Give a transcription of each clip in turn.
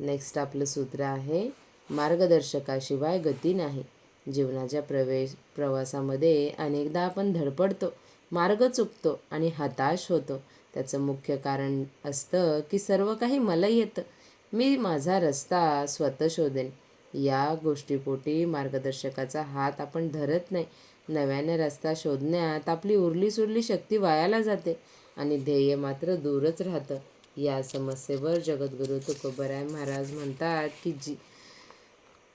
Next आपलं सूत्र आहे, मार्गदर्शकाशिवाय गती नाही. जीवनाच्या प्रवासामध्ये अनेकदा आपण धडपडतो, मार्ग चुकतो आणि हताश होतो. त्याचं मुख्य कारण असतं की सर्व काही मला येतं, मी माझा रस्ता स्वतः शोधेन. या गोष्टीपोटी मार्गदर्शकाचा हात आपण धरत नाही. नव्याने रस्ता शोधण्यात आपली उरली सुरली शक्ती वायाला जाते आणि ध्येय मात्र दूरच राहतं. या समस्येवर जगद्गुरू तुकोबराय महाराज म्हणतात की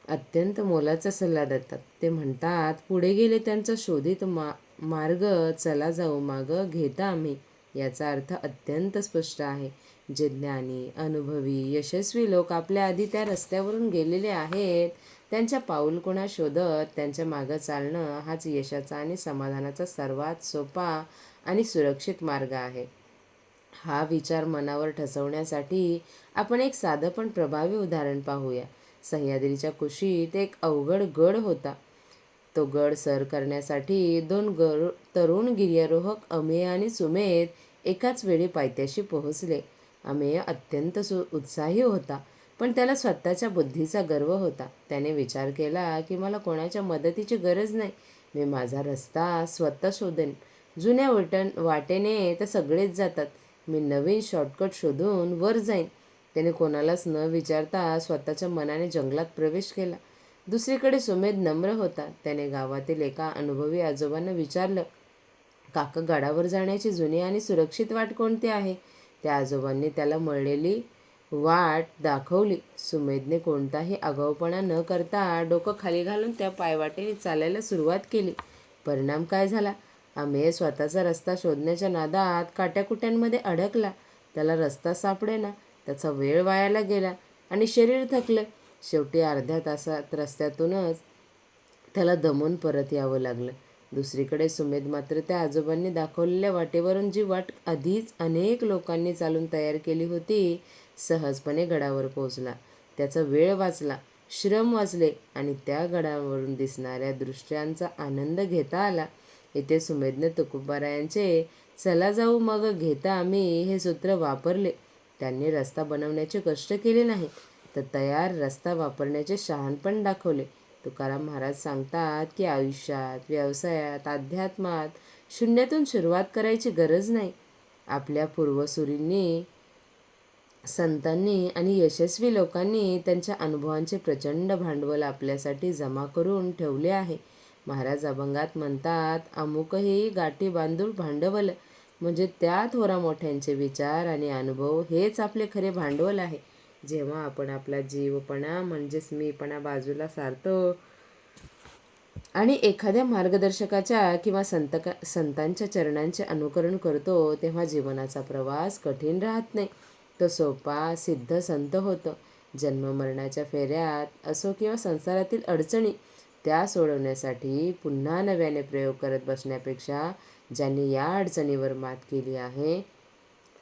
अत्यंत मोलाचा सल्ला देतात. ते म्हणतात, पुढे गेले त्यांचा शोधित मार्ग, चला जाऊ माग घेता आम्ही. याचा अर्थ अत्यंत स्पष्ट आहे. जे ज्ञानी, अनुभवी, यशस्वी लोक आपल्या आधी त्या रस्त्यावरून गेलेले आहेत, त्यांच्या पाऊलखुणा शोधत त्यांच्या मागं चालणं हाच यशाचा आणि समाधानाचा सर्वात सोपा आणि सुरक्षित मार्ग आहे. हा विचार मनावर ठसवण्यासाठी आपण एक साधं पण प्रभावी उदाहरण पाहूया. सह्याद्रीच्या कुशीत एक अवघड गड होता. तो गड सर करण्यासाठी दोन तरुण गिर्यारोहक अमेय आणि सुमेध एकाच वेळी पायथ्याशी पोहोचले. अमेय अत्यंत उत्साही होता, पण त्याला स्वतःच्या बुद्धीचा गर्व होता. त्याने विचार केला की मला कोणाच्या मदतीची गरज नाही, मी माझा रस्ता स्वतः शोधेन. जुन्या वाटेने तर सगळेच जातात, मी नवीन शॉर्टकट शोधून वर जाईन. त्याने कोणालाच न विचारता स्वतःच्या मनाने जंगलात प्रवेश केला. दुसरीकडे सुमेध नम्र होता. त्याने गावातील एका अनुभवी आजोबांना विचारलं, काका, गडावर जाण्याची जुनी आणि सुरक्षित वाट कोणती आहे? त्या आजोबांनी त्याला मळलेली वाट दाखवली. सुमेधने कोणताही आगाऊपणा न करता डोकं खाली घालून त्या पायवाटेने चालायला सुरुवात केली. परिणाम काय झाला? अमेय स्वतःचा रस्ता शोधण्याच्या नादात काट्याकुट्यांमध्ये अडकला. त्याला रस्ता सापडेना, त्याचा वेळ वायाला गेला आणि शरीर थकलं. शेवटी अर्ध्या तासात रस्त्यातूनच त्याला दमून परत यावं लागलं. दुसरीकडे सुमेध मात्र त्या आजोबांनी दाखवलेल्या वाटेवरून, जी वाट आधीच अनेक लोकांनी चालून तयार केली होती, सहजपणे गडावर पोहोचला. त्याचा वेळ वाचला, श्रम वाचले आणि त्या गडावरून दिसणाऱ्या दृश्यांचा आनंद घेता आला. इथे सुमेधने तुकोबारायांचे चला जाऊ मग घेता आम्ही हे सूत्र वापरले. त्यांनी रस्ता बनवण्याचे कष्ट केले नाही, तर तयार रस्ता वापरण्याचे शहाणपण दाखवले. तुकाराम महाराज सांगतात की आयुष्यात, व्यवसायात, अध्यात्मात शून्यातून सुरुवात करायची गरज नाही. आपल्या पूर्वसुरींनी, संतांनी आणि यशस्वी लोकांनी त्यांच्या अनुभवांचे प्रचंड भांडवल आपल्यासाठी जमा करून ठेवले आहे. महाराज अभंगात म्हणतात, अमुकही गाठी बांधून भांडवल. म्हणजे त्या थोरा मोठ्यांचे विचार आणि अनुभव हेच आपले खरे भांडवल आहे. जेव्हा आपण आपला जीवपणा म्हणजेच मीपणा बाजूला सारतो आणि एखाद्या मार्गदर्शकाच्या किंवा संतांच्या चरणांचे अनुकरण करतो, तेव्हा जीवनाचा प्रवास कठीण राहत नाही, तो सोपा सिद्ध संत होतो. जन्ममरणाच्या फेऱ्यात असो किंवा संसारातील अडचणी, त्या सोडवण्यासाठी पुन्हा नव्याने प्रयोग करत बसण्यापेक्षा ज्यांनी या अडचणीवर मात केली आहे,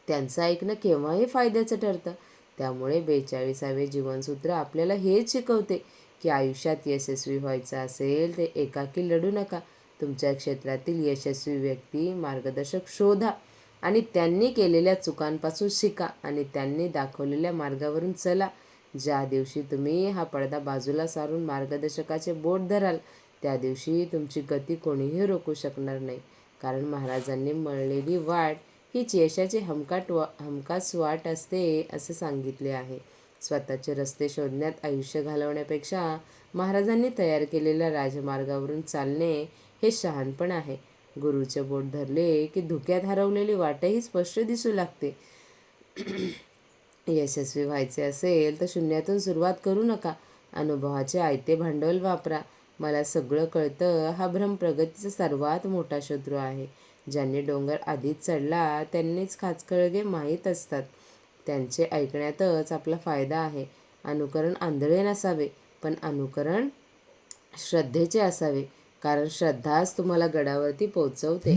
त्यांचं ऐकणं केव्हाही फायद्याचं ठरतं. त्यामुळे 42वे जीवनसूत्र आपल्याला हेच शिकवते की आयुष्यात यशस्वी व्हायचं असेल तर एकाकी लढू नका. तुमच्या क्षेत्रातील यशस्वी व्यक्ती, मार्गदर्शक शोधा आणि त्यांनी केलेल्या चुकांपासून शिका आणि त्यांनी दाखवलेल्या मार्गावरून चला. ज्या दिवशी तुम्ही हा पडदा बाजूला सारून मार्गदर्शकाचे बोट धराल, त्या दिवशी तुमची गती कोणीही रोखू शकणार नाही. कारण महाराजांनी मळलेली वाट हीच यशाची हमखास वाट असते असे सांगितले आहे. स्वतःचे रस्ते शोधण्यात आयुष्य घालवण्यापेक्षा महाराजांनी तयार केलेल्या राजमार्गावरून चालणे हे शहाणपण आहे. गुरुचे बोट धरले की धुक्यात हरवलेली वाटही स्पष्ट दिसू लागते. यशस्वी व्हायचे असेल तर शून्यातून सुरुवात करू नका. अनुभवाचे आयते भांडवल वापरा. मला सगळं कळतं हा भ्रम प्रगतीचा सर्वात मोठा शत्रू आहे. ज्यांनी डोंगर आधीच चढला त्यांनीच खाचखळगे माहीत असतात. त्यांचे ऐकण्यातच आपला फायदा आहे. अनुकरण आंधळे नसावे, पण अनुकरण श्रद्धेचे असावे, कारण श्रद्धाच तुम्हाला गडावरती पोहोचवते.